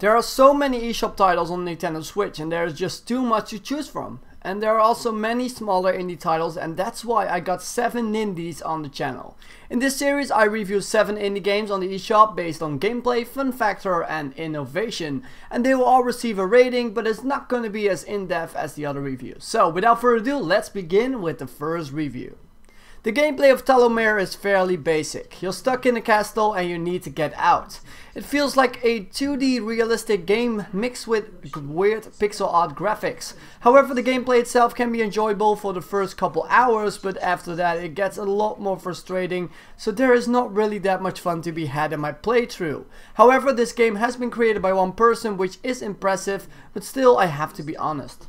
There are so many eShop titles on Nintendo Switch and there is just too much to choose from. And there are also many smaller indie titles, and that's why I got 7Nindies on the channel. In this series I review 7 indie games on the eShop based on gameplay, fun factor and innovation. And they will all receive a rating, but it's not going to be as in-depth as the other reviews. So without further ado, let's begin with the first review. The gameplay of Tallowmere is fairly basic. You're stuck in a castle and you need to get out. It feels like a 2D realistic game mixed with weird pixel art graphics. However, the gameplay itself can be enjoyable for the first couple hours, but after that it gets a lot more frustrating, so there is not really that much fun to be had in my playthrough. However, this game has been created by one person, which is impressive, but still I have to be honest.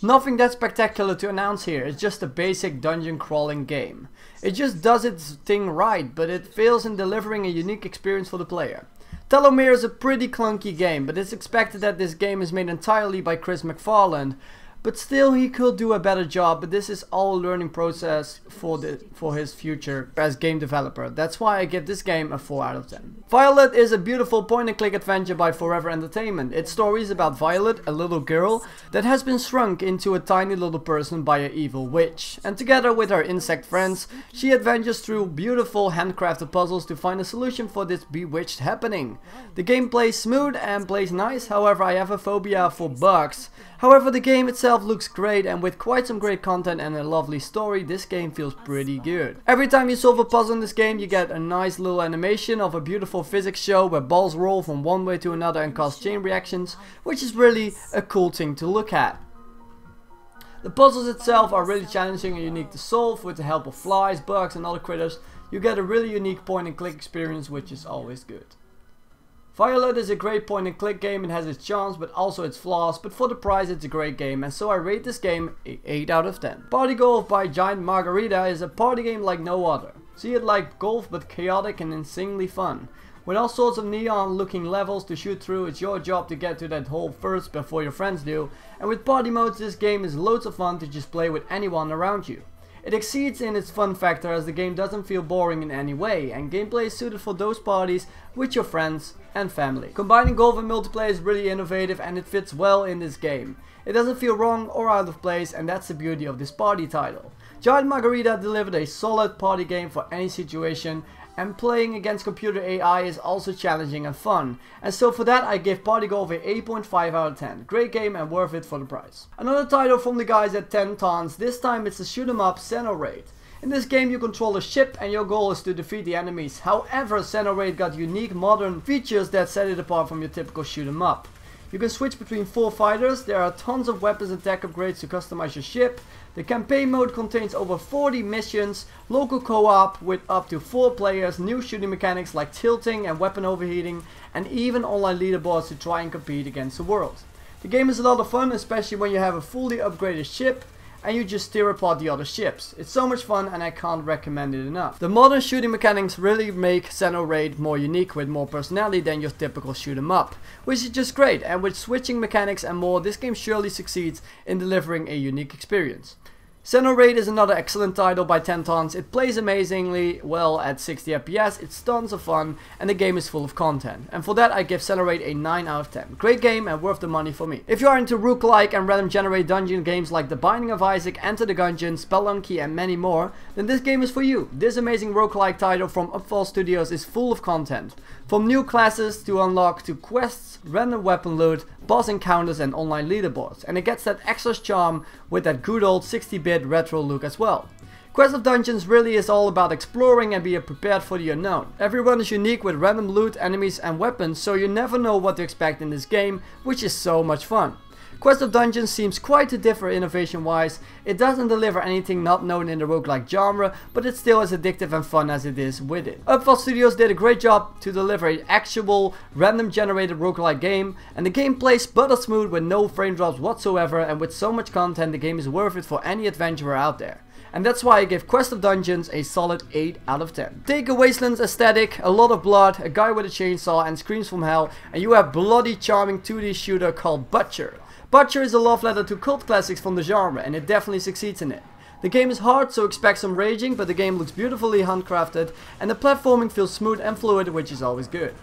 Nothing that spectacular to announce here, it's just a basic dungeon crawling game. It just does its thing right, but it fails in delivering a unique experience for the player. Tallowmere is a pretty clunky game, but it's expected that this game is made entirely by Chris McFarland. But still, he could do a better job, but this is all a learning process for his future as game developer. That's why I give this game a 4 out of 10. Violett is a beautiful point-and-click adventure by Forever Entertainment. Its story is about Violett, a little girl that has been shrunk into a tiny little person by an evil witch. And together with her insect friends, she adventures through beautiful handcrafted puzzles to find a solution for this bewitched happening. The game plays smooth and plays nice, however I have a phobia for bugs. However, the game itself looks great, and with quite some great content and a lovely story, this game feels pretty good. Every time you solve a puzzle in this game, you get a nice little animation of a beautiful physics show where balls roll from one way to another and cause chain reactions, which is really a cool thing to look at. The puzzles itself are really challenging and unique to solve. With the help of flies, bugs and other critters, you get a really unique point and click experience, which is always good. Violett is a great point and click game. It has its charms but also its flaws, but for the price it's a great game, and so I rate this game a 8 out of 10. Party Golf by Giant Margarita is a party game like no other. See it like golf but chaotic and insanely fun. With all sorts of neon looking levels to shoot through, it's your job to get to that hole first before your friends do, and with party modes this game is loads of fun to just play with anyone around you. It exceeds in its fun factor as the game doesn't feel boring in any way, and gameplay is suited for those parties with your friends and family. Combining golf and multiplayer is really innovative and it fits well in this game. It doesn't feel wrong or out of place, and that's the beauty of this party title. Giant Margarita delivered a solid party game for any situation, and playing against computer AI is also challenging and fun. And so for that I give Party Golf a 8.5 out of 10. Great game and worth it for the price. Another title from the guys at 10 Tons, this time it's a shoot 'em up Xenoraid. In this game you control a ship and your goal is to defeat the enemies. However, Xenoraid got unique modern features that set it apart from your typical shoot 'em up. You can switch between 4 fighters, there are tons of weapons and tech upgrades to customize your ship. The campaign mode contains over 40 missions, local co-op with up to 4 players, new shooting mechanics like tilting and weapon overheating, and even online leaderboards to try and compete against the world. The game is a lot of fun, especially when you have a fully upgraded ship and you just steer apart the other ships. It's so much fun and I can't recommend it enough. The modern shooting mechanics really make Xenoraid more unique with more personality than your typical shoot 'em up, which is just great, and with switching mechanics and more, this game surely succeeds in delivering a unique experience. Xenoraid is another excellent title by 10 Tons. It plays amazingly well at 60 FPS, it's tons of fun, and the game is full of content. And for that I give Xenoraid a 9 out of 10. Great game and worth the money for me. If you are into roguelike and random generated dungeon games like The Binding of Isaac, Enter the Gungeon, Spelunky and many more, then this game is for you. This amazing roguelike title from Upfall Studios is full of content. From new classes to unlock to quests, random weapon loot, boss encounters and online leaderboards. And it gets that extra charm with that good old 60-bit retro look as well. Quest of Dungeons really is all about exploring and being prepared for the unknown. Every run is unique with random loot, enemies and weapons, so you never know what to expect in this game, which is so much fun. Quest of Dungeons seems quite to differ innovation wise. It doesn't deliver anything not known in the roguelike genre, but it's still as addictive and fun as it is with it. Upfall Studios did a great job to deliver an actual random generated roguelike game, and the game plays butter smooth with no frame drops whatsoever, and with so much content the game is worth it for any adventurer out there. And that's why I give Quest of Dungeons a solid 8 out of 10. Take a Wasteland's aesthetic, a lot of blood, a guy with a chainsaw and screams from hell, and you have bloody charming 2D shooter called Butcher. Butcher is a love letter to cult classics from the genre, and it definitely succeeds in it. The game is hard, so expect some raging, but the game looks beautifully handcrafted, and the platforming feels smooth and fluid, which is always good.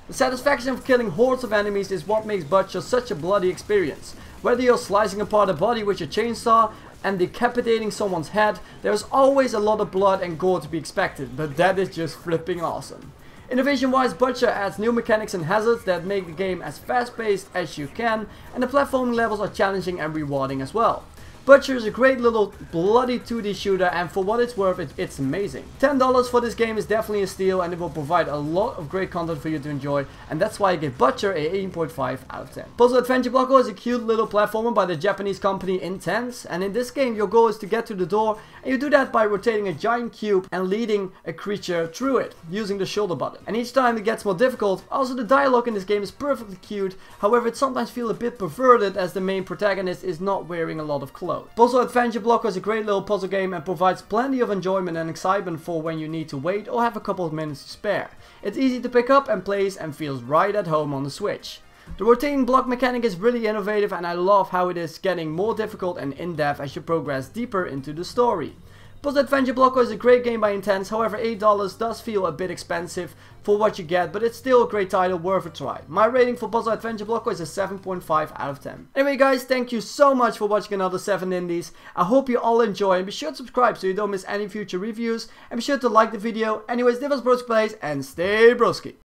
The satisfaction of killing hordes of enemies is what makes Butcher such a bloody experience. Whether you're slicing apart a body with your chainsaw and decapitating someone's head, there's always a lot of blood and gore to be expected, but that is just flipping awesome. Innovation wise, Butcher adds new mechanics and hazards that make the game as fast paced as you can, and the platforming levels are challenging and rewarding as well. Butcher is a great little bloody 2D shooter, and for what it's worth, it's amazing. $10 for this game is definitely a steal, and it will provide a lot of great content for you to enjoy, and that's why I give Butcher a 18.5 out of 10. Puzzle Adventure Blocker is a cute little platformer by the Japanese company Intense, and in this game your goal is to get to the door, and you do that by rotating a giant cube and leading a creature through it, using the shoulder button. And each time it gets more difficult. Also, the dialogue in this game is perfectly cute, however it sometimes feels a bit perverted as the main protagonist is not wearing a lot of clothes. Puzzle Adventure Blocker is a great little puzzle game and provides plenty of enjoyment and excitement for when you need to wait or have a couple of minutes to spare. It's easy to pick up and plays and feels right at home on the Switch. The rotating block mechanic is really innovative, and I love how it is getting more difficult and in-depth as you progress deeper into the story. Puzzle Adventure Blocker is a great game by Intense, however $8 does feel a bit expensive for what you get, but it's still a great title worth a try. My rating for Puzzle Adventure Blocker is a 7.5 out of 10. Anyway guys, thank you so much for watching another 7Nindies. I hope you all enjoy, and be sure to subscribe so you don't miss any future reviews, and be sure to like the video. Anyways, this was BroskiPlays, and stay broski.